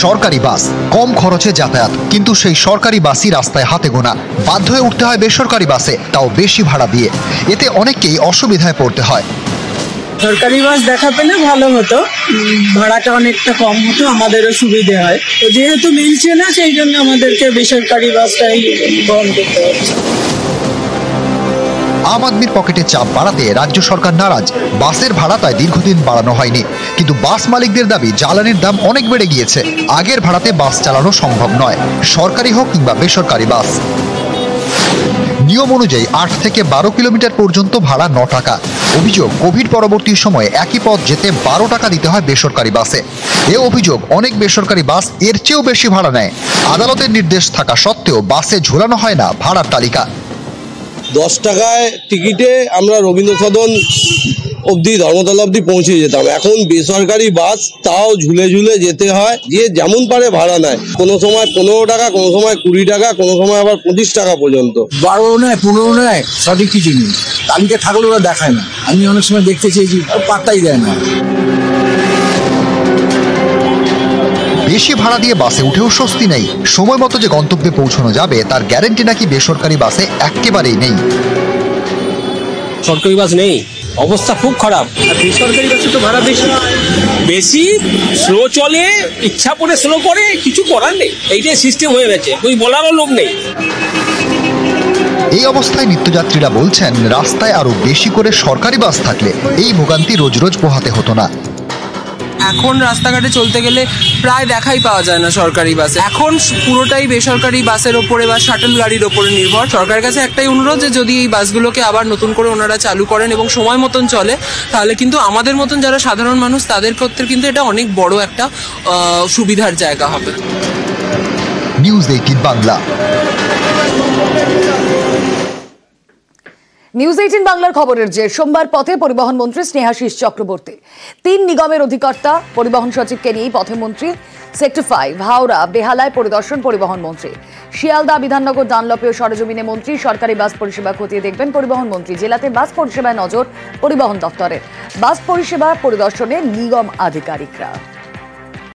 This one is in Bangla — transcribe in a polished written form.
সরকারি বাস, কম খরচে যাতায়াত, কিন্তু সেই সরকারি বাসই রাস্তায় হাতে গোনা। বাধ্য হয়ে উঠতে হয় বেসরকারি বাসে, তাও বেশি ভাড়া দিয়ে। এতে অনেককেই অসুবিধায় পড়তে হয়। সরকারি বাস দেখা পেলে ভালো হতো, ভাড়াটা অনেকটা কম হতো, আমাদেরও সুবিধে হয়। তো যেহেতু মিলছে না, সেই জন্য আমাদেরকে বেসরকারি বাসটাই বহন করতে হচ্ছে। আম আদমির পকেটে চাপ বাড়াতে রাজ্য সরকার নারাজ। বাসের ভাড়া তাই দীর্ঘদিন বাড়ানো হয়নি, কিন্তু বাস মালিকদের দাবি জ্বালানির দাম অনেক বেড়ে গিয়েছে। আগের ভাড়াতে বাস চালানো সম্ভব নয়, সরকারি হোক কিংবা বেসরকারি বাস। নিয়ম অনুযায়ী 8 থেকে 12 কিলোমিটার পর্যন্ত ভাড়া 9 টাকা। অভিযোগ, কোভিড পরবর্তী সময়ে একই পথ যেতে 12 টাকা দিতে হয় বেসরকারি বাসে। এ অভিযোগ, অনেক বেসরকারি বাস এর চেয়েও বেশি ভাড়া নেয়। আদালতের নির্দেশ থাকা সত্ত্বেও বাসে ঝোলানো হয় না ভাড়ার তালিকা। 10 টাকায় টিকিটে আমরা রবীন্দ্র সদন অবধি, ধর্মতলা অবধি পৌঁছে যেতাম। এখন বেসরকারি বাস তাও ঝুলে ঝুলে যেতে হয়, যে যেমন পারে ভাড়া নেয়। কোনো সময় 15 টাকা, কোনো সময় 20 টাকা, কোনো সময় আবার 25 টাকা পর্যন্ত। 12 নেয়, 15 নেয়, সঠিক কিছু নেই। তালিকা থাকলে ওরা দেখায় না। আমি অনেক সময় দেখতে চেয়েছি, পাত্তাই দেয় না। বেশি ভাড়া দিয়ে বাসে উঠেও স্বস্তি নেই। সময় মতো যে গন্তব্যে পৌঁছানো যাবে তার গ্যারান্টি নাকি বেসরকারি বাসে একেবারেই নেই। সরকারি বাস নেই, অবস্থা খুব খারাপ। আর বেসরকারি বাসে তো ভাড়া বেশি বেশি, স্লো চলে, ইচ্ছা করে স্লো করে, কিছু করার নেই। এইটাই সিস্টেম হয়ে গেছে, ওই বলারও লোক নেই। এই অবস্থায় নিত্যযাত্রীরা বলছেন, রাস্তায় আরো বেশি করে সরকারি বাস থাকলে এই ভোগান্তি রোজ রোজ পোহাতে হতো না। এখন রাস্তাঘাটে চলতে গেলে প্রায় দেখাই পাওয়া যায় না সরকারি বাস। এখন পুরোটাই বেসরকারি বাসের ওপরে বা শাটল গাড়ির ওপরে নির্ভর। সরকারের কাছে একটাই অনুরোধ যে যদি এই বাসগুলোকে আবার নতুন করে ওনারা চালু করেন এবং সময় মতন চলে, তাহলে কিন্তু আমাদের মতন যারা সাধারণ মানুষ তাদের ক্ষেত্রে কিন্তু এটা অনেক বড় একটা সুবিধার জায়গা হবে। নিউজ 18 বাংলা। নিউজ 18 বাংলার খবরের যে সোমবার পথে পরিবহন মন্ত্রী স্নেহাশিস চক্রবর্তী, 3 নিগমের অধিকর্তা, পরিবহন সচিবকে নিয়ে পথে মন্ত্রী। সেক্টর 5 হাওড়া বেহালায় পরিদর্শন পরিবহন মন্ত্রী। শিয়ালদা, বিধাননগর, ডানলপে ও সরেজমিনে মন্ত্রী। সরকারি বাস পরিষেবা খতিয়ে দেখবেন পরিবহন মন্ত্রী। জেলাতে বাস পরিষেবায় নজর পরিবহন দপ্তরের। বাস পরিষেবা পরিদর্শনে নিগম আধিকারিকরা।